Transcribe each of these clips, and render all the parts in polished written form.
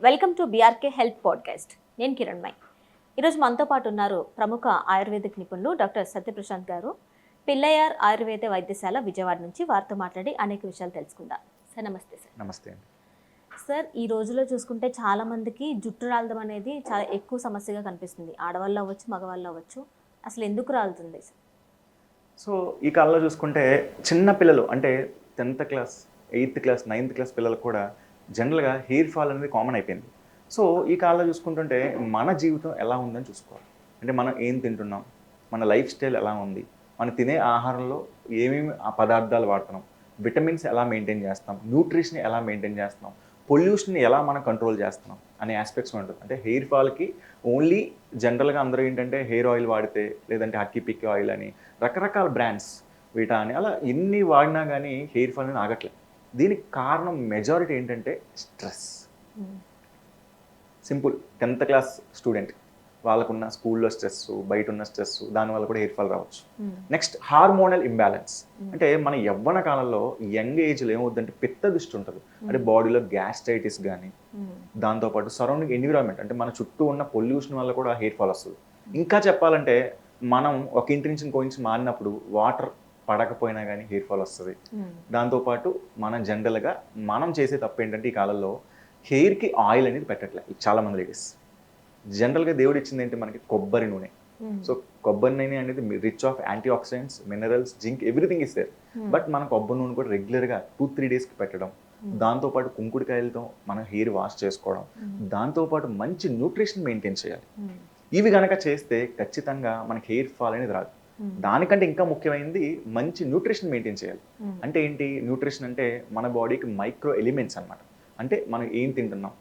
Welcome to BRK health podcast. నేను కిరణ్మయ్. ఈరోజు మనతో పాటు ఉన్నారు ప్రముఖ ఆయుర్వేదిక్ నిపుణులు డాక్టర్ సత్యప్రశాంత్ గారు. పిల్లయార్ ఆయుర్వేద వైద్యశాల విజయవాడ నుంచి వారితో మాట్లాడి అనేక విషయాలు తెలుసుకుందాం. సార్ నమస్తే. సార్ నమస్తే అండి. సార్, ఈ రోజుల్లో చూసుకుంటే చాలా మందికి జుట్టు రాలడం అనేది చాలా ఎక్కువ సమస్యగా కనిపిస్తుంది. ఆడవాళ్ళు అవ్వచ్చు, మగవాళ్ళు అవ్వచ్చు. అసలు ఎందుకు రాలుతుంది సార్? సో ఈ కాలంలో చూసుకుంటే చిన్న పిల్లలు అంటే 10th class, 8th class, 9th class పిల్లలకు కూడా జనరల్గా హెయిర్ ఫాల్ అనేది కామన్ అయిపోయింది. సో ఈ కాలంలో చూసుకుంటుంటే మన జీవితం ఎలా ఉందని చూసుకోవాలి. అంటే మనం ఏం తింటున్నాం, మన లైఫ్ స్టైల్ ఎలా ఉంది, మనం తినే ఆహారంలో ఏమేమి ఆ పదార్థాలు వాడుతున్నాం, విటమిన్స్ ఎలా మెయింటైన్ చేస్తాం, న్యూట్రిషన్ ఎలా మెయింటైన్ చేస్తున్నాం, పొల్యూషన్ ఎలా మనం కంట్రోల్ చేస్తున్నాం అనే ఆస్పెక్ట్స్ ఉంటుంది. అంటే హెయిర్ ఫాల్కి ఓన్లీ జనరల్గా అందరూ ఏంటంటే హెయిర్ ఆయిల్ వాడితే, లేదంటే హక్కీ పిక్కి ఆయిల్ అని రకరకాల బ్రాండ్స్ వీటా అని అలా ఎన్ని వాడినా కానీ హెయిర్ ఫాల్ అనేది ఆగట్లేదు. దీనికి కారణం మెజారిటీ ఏంటంటే stress. Simple 10th class student వాళ్ళకున్న స్కూల్లో స్ట్రెస్, బయట ఉన్న స్ట్రెస్, దానివల్ల కూడా హెయిర్ ఫాల్ రావచ్చు. Next hormonal imbalance. అంటే మన యవ్వన కాలంలో యంగ్ ఏజ్లో ఏమవుతుందంటే పిత్త దృష్టి ఉంటుంది. అంటే బాడీలో గ్యాస్ట్రైటిస్ కానీ, దాంతోపాటు సరౌండింగ్ ఎన్విరాన్మెంట్ అంటే మన చుట్టూ ఉన్న పొల్యూషన్ వల్ల కూడా హెయిర్ ఫాల్ వస్తుంది. ఇంకా చెప్పాలంటే మనం ఒక ఇంటి నుంచి ఇంకో ఇంటి మారినప్పుడు వాటర్ పడకపోయినా కానీ హెయిర్ ఫాల్ వస్తుంది. దాంతోపాటు మనం జనరల్గా మనం చేసే తప్పు ఏంటంటే ఈ కాలంలో హెయిర్కి ఆయిల్ అనేది పెట్టట్లేదు చాలామంది లేడీస్. జనరల్గా దేవుడు ఇచ్చింది ఏంటి మనకి కొబ్బరి నూనె. సో కొబ్బరి నూనె అనేది rich of antioxidants, minerals, zinc, everything is there. But మనం కొబ్బరి నూనె కూడా రెగ్యులర్గా 2-3 డేస్కి పెట్టడం, దాంతోపాటు కుంకుడుకాయలతో మనం హెయిర్ వాష్ చేసుకోవడం, దాంతోపాటు మంచి న్యూట్రిషన్ మెయింటైన్ చేయాలి. ఇవి కనుక చేస్తే ఖచ్చితంగా మనకి హెయిర్ ఫాల్ అనేది రాదు. దానికంటే ఇంకా ముఖ్యమైనది మంచి న్యూట్రిషన్ మెయింటైన్ చేయాలి. అంటే ఏంటి న్యూట్రిషన్ అంటే మన బాడీకి మైక్రో ఎలిమెంట్స్ అనమాట. అంటే మనం ఏం తింటున్నాం,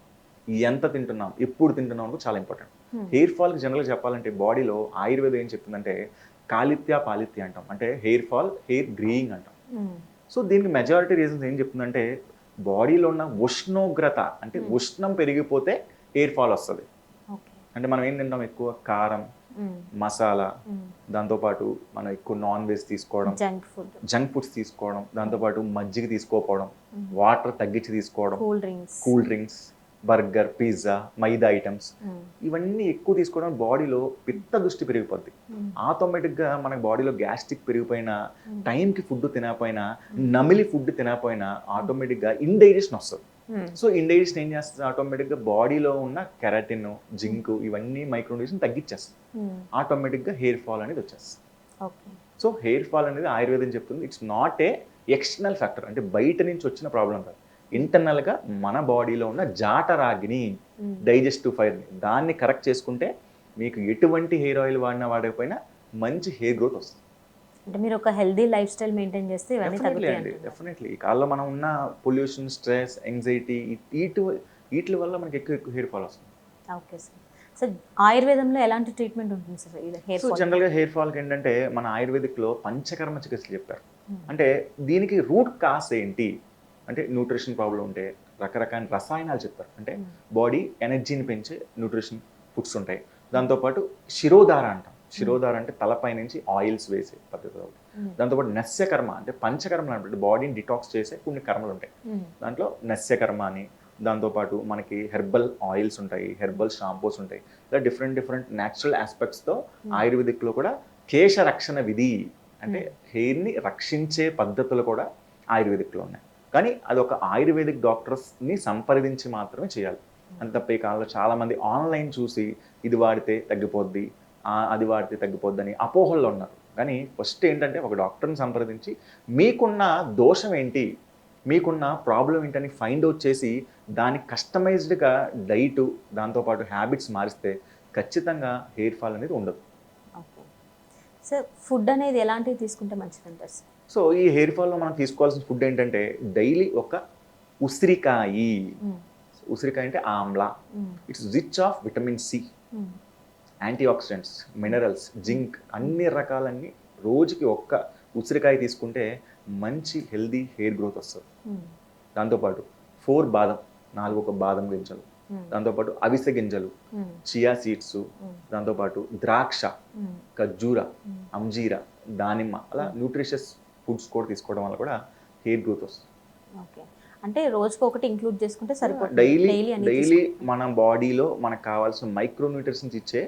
ఎంత తింటున్నాం, ఎప్పుడు తింటున్నాం అనేది చాలా ఇంపార్టెంట్. హెయిర్ ఫాల్కి జనరల్గా చెప్పాలంటే బాడీలో ఆయుర్వేదం ఏం చెప్తుందంటే కాలిత్య పాలిత్య అంటాం. అంటే హెయిర్ ఫాల్, హెయిర్ గ్రీయింగ్ అంటాం. సో దీనికి మెజారిటీ రీజన్స్ ఏం చెప్తుందంటే బాడీలో ఉన్న ఉష్ణోగ్రత అంటే ఉష్ణం పెరిగిపోతే హెయిర్ ఫాల్ వస్తుంది. అంటే మనం ఏం తింటాం, ఎక్కువ కారం, మసాలా, దాంతోపాటు మనం ఎక్కువ నాన్ వెజ్ తీసుకోవడం, జంక్ ఫుడ్స్ తీసుకోవడం, దాంతోపాటు మజ్జిగ తీసుకోకపోవడం, వాటర్ తగ్గించి తీసుకోవడం, కూల్ డ్రింక్స్, బర్గర్, పిజ్జా, మైదా ఐటమ్స్ ఇవన్నీ ఎక్కువ తీసుకోవడం బాడీలో పిత్త దృష్టి పెరిగిపోద్ది. ఆటోమేటిక్గా మన బాడీలో గ్యాస్ట్రిక్ పెరిగిపోయినా, టైంకి ఫుడ్ తినకపోయినా, నమిలి ఫుడ్ తినకపోయినా ఆటోమేటిక్గా ఇండైజెషన్ వస్తుంది. సో ఇండైజెషన్ ఏం చేస్తుంది, ఆటోమేటిక్గా బాడీలో ఉన్న కెరటిన్, జింక్ ఇవన్నీ మైక్రోన్యూట్రిషన్ తగ్గించేస్తుంది. ఆటోమేటిక్గా హెయిర్ ఫాల్ అనేది వచ్చేస్తుంది. సో హెయిర్ ఫాల్ అనేది ఆయుర్వేదం చెప్తుంది it's not a external factor. అంటే బయట నుంచి వచ్చిన ప్రాబ్లం కాదు, ఇంటర్నల్గా మన బాడీలో ఉన్న జాఠరాగ్ని, డైజెస్టివ్ ఫైర్ని దాన్ని కరెక్ట్ చేసుకుంటే మీకు ఎటువంటి హెయిర్ ఆయిల్ వాడకపోయినా మంచి హెయిర్ గ్రోత్ వస్తుంది. అంటే మీరు ఒక హెల్దీ లైఫ్ స్టైల్ మెయింటైన్ చేస్తే ఇవన్నీ తగ్గుతాయండి. డెఫినెట్లీ ఈ కాలంలో మనం ఉన్న పొల్యూషన్, స్ట్రెస్, యాంగ్జైటీ వీటి వల్ల మనకి ఎక్కువ హెయిర్ ఫాల్ వస్తుంది. Okay sir. సో ఆయుర్వేదంలో ఎలాంటి ట్రీట్మెంట్ ఉంటుంది సార్ హెయిర్ ఫాల్? జనరల్గా హెయిర్ ఫాల్కి ఏంటంటే మన ఆయుర్వేదిక్లో పంచకర్మ చికిత్సలు చెప్పారు. అంటే దీనికి రూట్ కాస్ ఏంటి అంటే న్యూట్రిషన్ ప్రాబ్లం ఉంటే రకరకాల రసాయనాలు చెప్పారు. అంటే బాడీ ఎనర్జీని పెంచే న్యూట్రిషన్ ఫుడ్స్ ఉంటాయి. దాంతోపాటు శిరోధార అంటాం. శిరోధార అంటే తలపై నుంచి ఆయిల్స్ వేసే పద్ధతి. దాంతోపాటు నస్యకర్మ అంటే పంచకర్మలు అంటే బాడీని డిటాక్స్ చేసే కొన్ని కర్మలు ఉంటాయి. దాంట్లో నస్యకర్మ అని, దాంతోపాటు మనకి హెర్బల్ ఆయిల్స్ ఉంటాయి, హెర్బల్ షాంపూస్ ఉంటాయి. ఇలా డిఫరెంట్ న్యాచురల్ ఆస్పెక్ట్స్తో ఆయుర్వేదిక్లో కూడా కేశ రక్షణ విధి అంటే హెయిర్ని రక్షించే పద్ధతులు కూడా ఆయుర్వేదిక్లో ఉన్నాయి. కానీ అది ఒక ఆయుర్వేదిక్ డాక్టర్స్ని సంప్రదించి మాత్రమే చేయాలి. అంత తప్ప ఈ కాలంలో చాలామంది ఆన్లైన్ చూసి ఇది వాడితే తగ్గిపోద్ది, అది వాడితే తగ్గిపోద్దని అపోహల్లో ఉన్నారు. కానీ ఫస్ట్ ఏంటంటే ఒక డాక్టర్ని సంప్రదించి మీకున్న దోషం ఏంటి, మీకున్న ప్రాబ్లం ఏంటని ఫైండ్ అవుట్ చేసి దానికి కస్టమైజ్డ్గా డైటు, దాంతోపాటు హ్యాబిట్స్ మారిస్తే ఖచ్చితంగా హెయిర్ ఫాల్ అనేది ఉండదు. ఓకే సార్, ఫుడ్ అనేది ఎలాంటివి తీసుకుంటే మంచిది అంటారు సార్? సో ఈ హెయిర్ ఫాల్లో మనం తీసుకోవాల్సిన ఫుడ్ ఏంటంటే డైలీ ఒక ఉసిరికాయ. ఉసిరికాయ అంటే amla. It's rich of vitamin C, antioxidants, minerals, zinc అన్ని రకాలన్నీ రోజుకి ఒక్క ఉసిరికాయ తీసుకుంటే మంచి హెల్దీ హెయిర్ గ్రోత్ వస్తుంది. దాంతోపాటు 4 బాదం, 4 బాదం గింజలు, దాంతోపాటు అవిసె గింజలు, చియా సీడ్స్, దాంతోపాటు ద్రాక్ష, ఖర్జూర, అంజీరా, దానిమ్మ అలా న్యూట్రిషియస్ ఫుడ్స్ కూడా తీసుకోవడం వల్ల కూడా హెయిర్ గ్రోత్ వస్తుంది. ఓకే. అంటే రోజుకి ఒకటి ఇంక్లూడ్ చేసుకుంటే సరిపోతుంది. డైలీ అనేది మన బాడీలో మనకు కావాల్సిన మైక్రోన్యూట్రిషన్స్ ఇచ్చే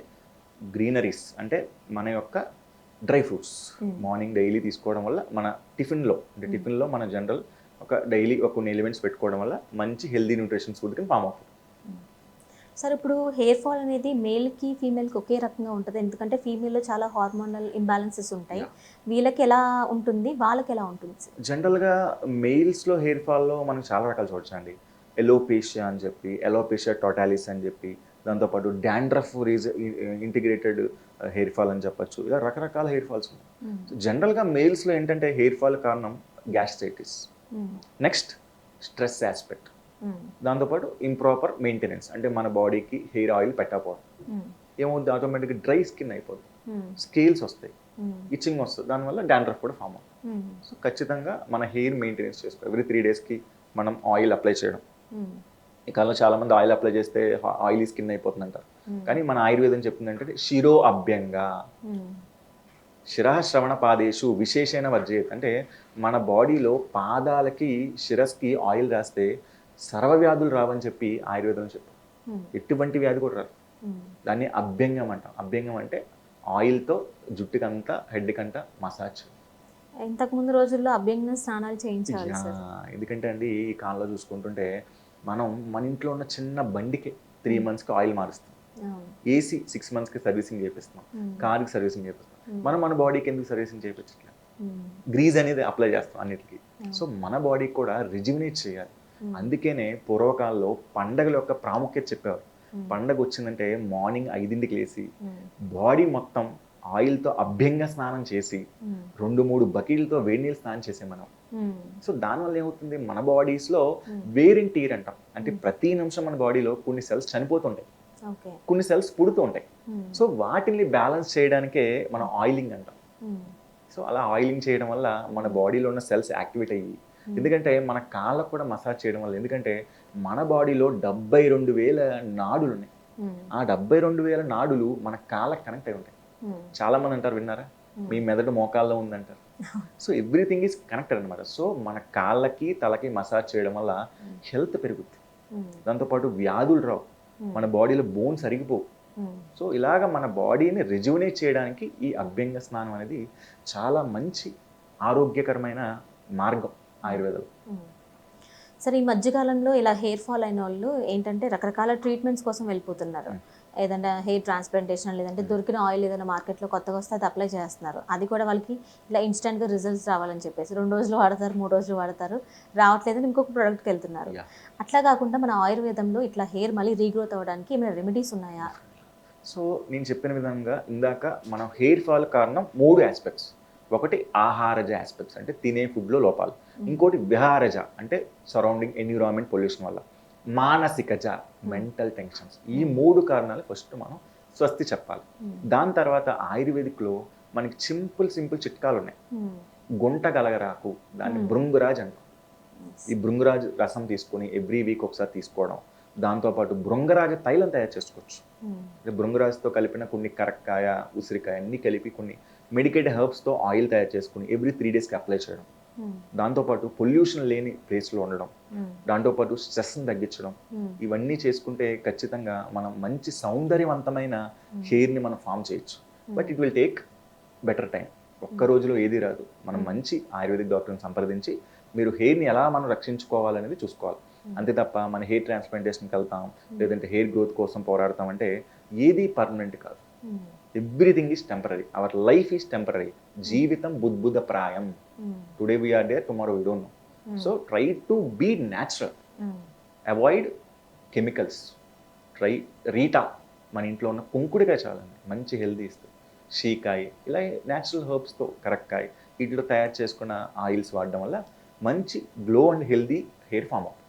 గ్రీనరీస్ అంటే మన యొక్క డ్రై ఫ్రూట్స్ మార్నింగ్ డైలీ తీసుకోవడం వల్ల మన టిఫిన్లో మన జనరల్ ఒక డైలీ ఒక కొన్ని ఎలిమెంట్స్ పెట్టుకోవడం వల్ల మంచి హెల్దీ న్యూట్రిషన్స్ ఫుడ్ కింద ఫామ్ అవుతుంది. సార్ ఇప్పుడు హెయిర్ ఫాల్ అనేది మేల్కి ఫీమేల్కి ఒకే రకంగా ఉంటుంది, ఎందుకంటే ఫీమేల్లో చాలా హార్మోనల్ ఇంబ్యాలెన్సెస్ ఉంటాయి. వీళ్ళకి ఎలా ఉంటుంది, వాళ్ళకి ఎలా ఉంటుంది సార్? జనరల్గా మెయిల్స్లో హెయిర్ ఫాల్లో మనం చాలా రకాలు చూడొచ్చండి. ఎలోపేషియా అని చెప్పి, ఎలోపేషియా టోటాలిస్ అని చెప్పి, దాంతోపాటు డాండ్రఫ్ ఇంటిగ్రేటెడ్ హెయిర్ ఫాల్ అని చెప్పచ్చు. ఇలా రకరకాల హెయిర్ ఫాల్స్ ఉన్నాయి. జనరల్గా మెయిల్స్లో ఏంటంటే హెయిర్ ఫాల్ కారణం గ్యాస్ట్రైటిస్, నెక్స్ట్ స్ట్రెస్ ఆస్పెక్ట్, దాంతోపాటు ఇంప్రాపర్ మెయింటెనెన్స్ అంటే మన బాడీకి హెయిర్ ఆయిల్ పెట్టకపోవడం, ఏమవుతుంది ఆటోమేటిక్గా డ్రై స్కిన్ అయిపోతుంది, స్కేల్స్ వస్తాయి, ఇచ్చింగ్ వస్తుంది, దానివల్ల డాండ్రఫ్ కూడా ఫామ్ అవుతుంది. సో ఖచ్చితంగా మన హెయిర్ మెయింటెనెన్స్ చేసుకోవాలి. ఎవ్రీ 3 డేస్కి మనం ఆయిల్ అప్లై చేయడం. ఈ కాలంలో చాలా మంది ఆయిల్ అప్లై చేస్తే ఆయిలీ స్కిన్ అయిపోతుంది అంటారు. కానీ మన ఆయుర్వేదం చెప్తుందంటే శిరో అభ్యంగా శిరశ్రవణ పాదేషు విశేషణ వర్జేత్ అంటే మన బాడీలో పాదాలకి శిరస్కి ఆయిల్ రాస్తే సర్వవ్యాధులు రావని చెప్పి ఆయుర్వేదం చెప్పారు. ఎటువంటి వ్యాధి కూడా రాదు. దాన్ని అభ్యంగం అంటాం. అభ్యంగం అంటే ఆయిల్తో జుట్టుకంతా హెడ్కంతా మసాజ్. ఇంతకు ముందు రోజుల్లో అభ్యంగన స్నానాలు చేయించాలి. ఎందుకంటే అండి ఈ కాలంలో చూసుకుంటుంటే మనం మన ఇంట్లో ఉన్న చిన్న బండికి 3 monthsకి ఆయిల్ మారుస్తాం, ఏసీ 6 monthsకి సర్వీసింగ్ చేపిస్తాం, కార్కి సర్వీసింగ్ చేపిస్తాం. మనం మన బాడీకి ఎందుకు సర్వీసింగ్ చేయించట్లేదు? గ్రీజ్ అనేది అప్లై చేస్తాం అన్నిటికీ. సో మన బాడీకి కూడా రిజ్యుమినేట్ చేయాలి. అందుకనే పూర్వకాలంలో పండగల యొక్క ప్రాముఖ్యత చెప్పేవారు. పండగ వచ్చిందంటే మార్నింగ్ 5ంటికి లేచి బాడీ మొత్తం ఆయిల్తో అభ్యంగా స్నానం చేసి 2-3 బకెట్లతో వేడి నీళ్ళు స్నానం చేసే మనం. సో దానివల్ల ఏమవుతుంది, మన బాడీస్లో వేర్ అండ్ టీర్ అంటాం. అంటే ప్రతి నిమిషం మన బాడీలో కొన్ని సెల్స్ చనిపోతుంటాయి, కొన్ని సెల్స్ పుడుతూ ఉంటాయి. సో వాటిని బ్యాలెన్స్ చేయడానికే మనం ఆయిలింగ్ అంటాం. సో అలా ఆయిలింగ్ చేయడం వల్ల మన బాడీలో ఉన్న సెల్స్ యాక్టివేట్ అయ్యి, ఎందుకంటే మన కాళ్ళకు కూడా మసాజ్ చేయడం వల్ల, ఎందుకంటే మన బాడీలో 72,000 నాడులు ఉన్నాయి. ఆ 72,000 నాడులు మన కాళ్ళకి కనెక్ట్ అయి ఉంటాయి. చాలా మంది అంటారు, విన్నారా, మీ మెదడు మోకాల్లో ఉందంటారు. సో ఎవ్రీథింగ్ ఈజ్ కనెక్టెడ్ అనమాట. సో మన కాళ్ళకి తలకి మసాజ్ చేయడం వల్ల హెల్త్ పెరుగుతుంది, దాంతోపాటు వ్యాధులు రావు, మన బాడీలో బోన్స్ అరిగిపోవు. సో ఇలాగ మన బాడీని రిజ్యుమినేట్ చేయడానికి ఈ అభ్యంగ స్నానం అనేది చాలా మంచి ఆరోగ్యకరమైన మార్గం ఆయుర్వేదంలో. సరే, ఈ మధ్యకాలంలో ఇలా హెయిర్ ఫాల్ అయిన వాళ్ళు ఏంటంటే రకరకాల ట్రీట్మెంట్స్ కోసం వెళ్ళిపోతున్నారు. ఏదైనా హెయిర్ ట్రాన్స్ప్లాంటేషన్, లేదంటే దొరికిన ఆయిల్ ఏదైనా మార్కెట్లో కొత్తగా వస్తే అది అప్లై చేస్తున్నారు. అది కూడా వాళ్ళకి ఇలా ఇన్స్టెంట్గా రిజల్ట్స్ రావాలని చెప్పేసి 2 రోజులు వాడతారు, 3 రోజులు వాడతారు, రావట్లేదని ఇంకొక ప్రోడక్ట్కి వెళ్తున్నారు. అట్లా కాకుండా మన ఆయుర్వేదంలో ఇట్లా హెయిర్ మళ్ళీ రీగ్రోత్ అవ్వడానికి ఏమైనా రెమెడీస్ ఉన్నాయా? సో నేను చెప్పిన విధంగా ఇందాక మనం హెయిర్ ఫాల్ కారణం 3 ఆస్పెక్ట్స్. ఒకటి ఆహారజ ఆస్పెక్ట్స్ అంటే తినే ఫుడ్లో లోపాలు, ఇంకోటి విహారజ అంటే సరౌండింగ్ ఎన్విరాన్మెంట్ పొల్యూషన్ వల్ల, మానసికజ మెంటల్ టెన్షన్స్. ఈ 3 కారణాలు ఫస్ట్ మనం స్వస్తి చెప్పాలి. దాని తర్వాత ఆయుర్వేదిక్లో మనకి సింపుల్ చిట్కాలు ఉన్నాయి. గుంట గలగరాకు, దాన్ని భృంగురాజ్ అంటాం. ఈ భృంగురాజ్ రసం తీసుకొని ఎవ్రీ వీక్ ఒకసారి తీసుకోవడం, దాంతోపాటు భృంగరాజ తైలం తయారు చేసుకోవచ్చు. భృంగరాజుతో కలిపిన కొన్ని కరక్కాయ, ఉసిరికాయ అన్నీ కలిపి కొన్ని మెడికేటెడ్ హెర్బ్స్తో ఆయిల్ తయారు చేసుకుని ఎవ్రీ 3 డేస్కి అప్లై చేయడం, దాంతోపాటు పొల్యూషన్ లేని ప్లేస్లో ఉండడం, దాంతోపాటు స్ట్రెస్ని తగ్గించడం, ఇవన్నీ చేసుకుంటే ఖచ్చితంగా మనం మంచి సౌందర్యవంతమైన హెయిర్ని మనం ఫామ్ చేయొచ్చు. But it will take better time. ఒక్క రోజులో ఏది రాదు. మనం మంచి ఆయుర్వేదిక్ డాక్టర్ని సంప్రదించి మీరు హెయిర్ని ఎలా మనం రక్షించుకోవాలనేది చూసుకోవాలి. అంతే తప్ప మన హెయిర్ ట్రాన్స్ప్లాంటేషన్కి వెళ్తాం, లేదంటే హెయిర్ గ్రోత్ కోసం పోరాడతాం అంటే ఏది పర్మనెంట్ కాదు. Everything is temporary. Our life is temporary. జీవితం బుద్బుద ప్రాయం. Today we are there, tomorrow we don't know. So try to be natural, avoid chemicals. Try reetha, మన ఇంట్లో ఉన్న కుంకుడికాయ చాలండి, మంచి హెల్దీ ఇస్తుంది. షీకాయ, ఇలా న్యాచురల్ హెర్బ్స్తో కరక్కాయ, వీటిలో తయారు చేసుకున్న ఆయిల్స్ వాడడం వల్ల మంచి glow and healthy hair form అవుతుంది.